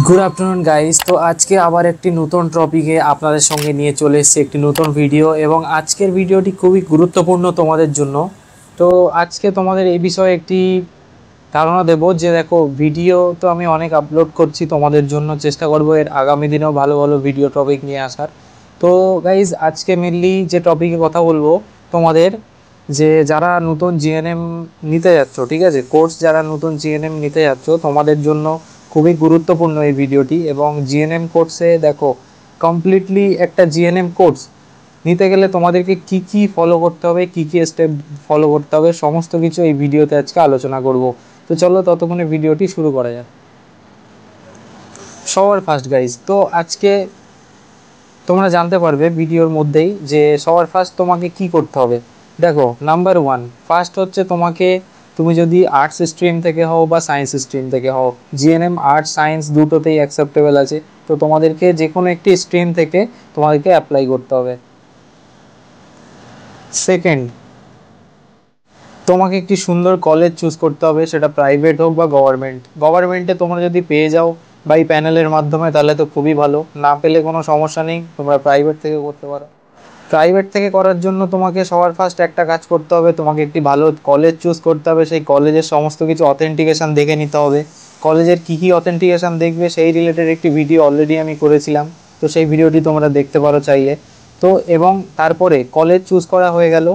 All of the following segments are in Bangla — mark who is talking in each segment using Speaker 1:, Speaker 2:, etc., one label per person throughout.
Speaker 1: Good afternoon guys. তো আজকে আবার একটি নতুন টপিকে আপনাদের সঙ্গে নিয়ে চলে এসেছি একটি নতুন ভিডিও, এবং আজকের ভিডিওটি খুবই গুরুত্বপূর্ণ তোমাদের জন্য। তো আজকে তোমাদের এই বিষয়ে একটি ধারণা দেব যে দেখো, ভিডিও তো আমি অনেক আপলোড করছি তোমাদের জন্য, চেষ্টা করব এর আগামী দিনেও ভালো ভালো ভিডিও টপিক নিয়ে আসার। তো গাইজ আজকে মেনলি যে টপিকে কথা বলবো তোমাদের, যে যারা নতুন জিএনএম নিতে যাচ্ছ, ঠিক আছে, কোর্স যারা নতুন জিএনএম নিতে যাচ্ছ তোমাদের জন্য খুবই গুরুত্বপূর্ণ এই ভিডিওটি। এবং জিএনএম কোর্সে দেখো, কমপ্লিটলি একটা জিএনএম কোর্স নিতে গেলে তোমাদেরকে কি কি ফলো করতে হবে, কি কি স্টেপ ফলো করতে হবে, সমস্ত কিছু এই ভিডিওতে আজকে আলোচনা করব। তো চলো ততক্ষণে ভিডিওটি শুরু করা যাক। সবার ফার্স্ট গাইজ, তো আজকে তোমরা জানতে পারবে ভিডিওর মধ্যেই যে সবার ফার্স্ট তোমাকে কি করতে হবে। দেখো, নাম্বার ওয়ান, ফার্স্ট হচ্ছে তুমি যদি আর্টস স্ট্রিম থেকে হও বা সায়েন্স স্ট্রিম থেকে হও, জিএনএম আর্টস সায়েন্স দুটোতেই অ্যাকসেপ্টেবল আছে। তো তোমাদেরকে যে কোনো একটি স্ট্রিম থেকে তোমাদেরকে অ্যাপ্লাই করতে হবে। সেকেন্ড, তোমাকে একটি সুন্দর কলেজ চুজ করতে হবে, সেটা প্রাইভেট হোক বা গভর্নমেন্টে তোমরা যদি পেয়ে যাও বাই প্যানেলের মাধ্যমে তাহলে তো খুবই ভালো, না পেলে কোনো সমস্যা নেই, তোমরা প্রাইভেট থেকে করতে পারো। প্রাইভেট থেকে করার জন্য তোমাকে সবার ফার্স্ট একটা কাজ করতে হবে, তোমাকে একটি ভালো কলেজ চুজ করতে হবে। সেই কলেজের সমস্ত কিছু অথেন্টিকেশান দেখে নিতে হবে। কলেজের কী কী অথেন্টিকেশান দেখবে সেই রিলেটেড একটি ভিডিও অলরেডি আমি করেছিলাম, তো সেই ভিডিওটি তোমরা দেখতে পারো চাইলে। তো এবং তারপরে কলেজ চুজ করা হয়ে গেল,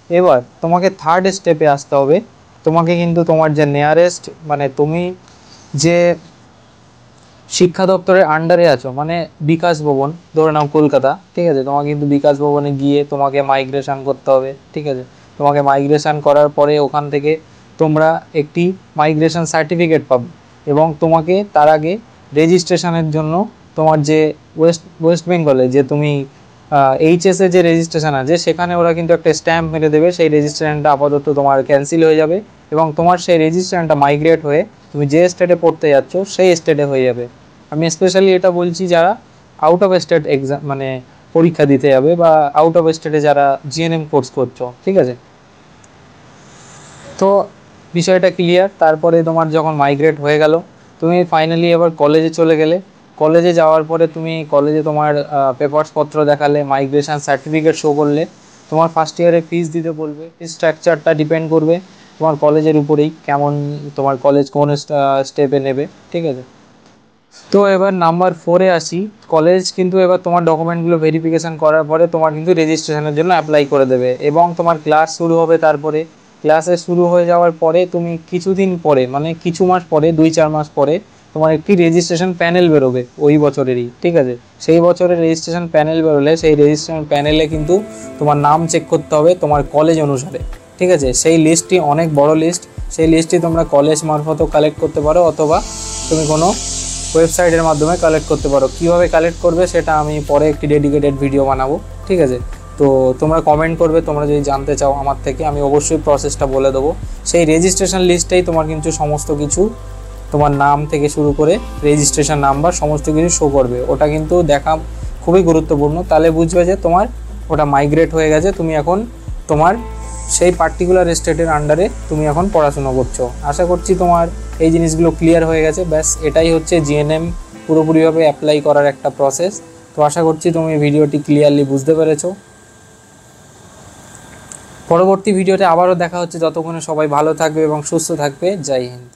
Speaker 1: এবার তোমাকে থার্ড স্টেপে আসতে হবে। তোমাকে কিন্তু তোমার যে নিয়ারেস্ট, মানে তুমি যে শিক্ষা দপ্তরের আন্ডারে আছো, মানে বিকাশ ভবন ধরে নাও কলকাতা, ঠিক আছে, তোমাকে কিন্তু বিকাশ ভবনে গিয়ে তোমাকে মাইগ্রেশন করতে হবে, ঠিক আছে। তোমাকে মাইগ্রেশন করার পরে ওখান থেকে তোমরা একটি মাইগ্রেশন সার্টিফিকেট পাবে, এবং তোমাকে তার আগে রেজিস্ট্রেশনের জন্য তোমার যে ওয়েস্ট বেঙ্গলে যে তুমি এইচএসে যে রেজিস্ট্রেশন আছে সেখানে ওরা কিন্তু একটা স্ট্যাম্প মেরে দেবে, সেই রেজিস্ট্রেশনটা আপাতত তোমার ক্যান্সেল হয়ে যাবে, এবং তোমার সেই রেজিস্ট্রেশনটা মাইগ্রেট হয়ে তুমি যে স্টেটে পড়তে যাচ্ছ সেই স্টেটে হয়ে যাবে। আমি স্পেশালি এটা বলছি যারা আউট অফ স্টেট এক্সাম, মানে পরীক্ষা দিতে যাবে, বা আউট অফ স্টেটে যারা জিএনএম কোর্স করছো, ঠিক আছে। তো বিষয়টা ক্লিয়ার। তারপরে তোমার যখন মাইগ্রেট হয়ে গেল, তুমি ফাইনালি এবার কলেজে চলে গেলে। কলেজে যাওয়ার পরে তুমি কলেজে তোমার পেপারসপত্র দেখালে, মাইগ্রেশন সার্টিফিকেট শো করলে, তোমার ফার্স্ট ইয়ারে ফিস দিতে বলবে। ফিস স্ট্রাকচারটা ডিপেন্ড করবে তোমার কলেজের উপরেই, কেমন তোমার কলেজ কোন স্টেপে নেবে, ঠিক আছে। তো এবার নাম্বার ফোরে আসি। কলেজ কিন্তু এবার তোমার ডকুমেন্টগুলো ভেরিফিকেশান করার পরে তোমার কিন্তু রেজিস্ট্রেশনের জন্য অ্যাপ্লাই করে দেবে, এবং তোমার ক্লাস শুরু হবে। তারপরে ক্লাসে শুরু হয়ে যাওয়ার পরে তুমি কিছুদিন পরে, মানে কিছু মাস পরে, 2-4 মাস পরে তোমার একটি রেজিস্ট্রেশন প্যানেল বেরোবে ওই বছরেরই, ঠিক আছে। সেই বছরের রেজিস্ট্রেশন প্যানেল বেরোলে সেই রেজিস্ট্রেশন প্যানেলে কিন্তু তোমার নাম চেক করতে হবে তোমার কলেজ অনুসারে, ঠিক আছে। সেই লিস্টটি অনেক বড় লিস্ট, সেই লিস্টটি তোমরা কলেজ মারফতও কালেক্ট করতে পারো, অথবা তুমি কোনো ওয়েবসাইটের মাধ্যমে কালেক্ট করতে পারো। কীভাবে কালেক্ট করবে সেটা আমি পরে একটি ডেডিকেটেড ভিডিও বানাবো, ঠিক আছে। তো তোমরা কমেন্ট করবে তোমরা যদি জানতে চাও আমার থেকে, আমি অবশ্যই প্রসেসটা বলে দেবো। সেই রেজিস্ট্রেশন লিস্টেই তোমার কিন্তু সমস্ত কিছু, তোমার নাম থেকে শুরু করে রেজিস্ট্রেশন নাম্বার সমস্ত কিছু শো করবে। ওটা কিন্তু দেখা খুবই গুরুত্বপূর্ণ, তাহলে বুঝবে যে তোমার ওটা মাইগ্রেট হয়ে গেছে, তুমি এখন তোমার সেই পার্টিকুলার স্টেটের আন্ডারে তুমি এখন পড়াশুনো করছো। আশা করছি তোমার এই জিনিসগুলো ক্লিয়ার হয়ে গেছে। ব্যাস, এটাই হচ্ছে জিএনএম পুরোপুরিভাবে অ্যাপ্লাই করার একটা প্রসেস। তো আশা করছি তুমি ভিডিওটি ক্লিয়ারলি বুঝতে পেরেছো। পরবর্তী ভিডিওতে আবারও দেখা হচ্ছে, ততক্ষণে সবাই ভালো থাকবে এবং সুস্থ থাকবে। জয় হিন্দ।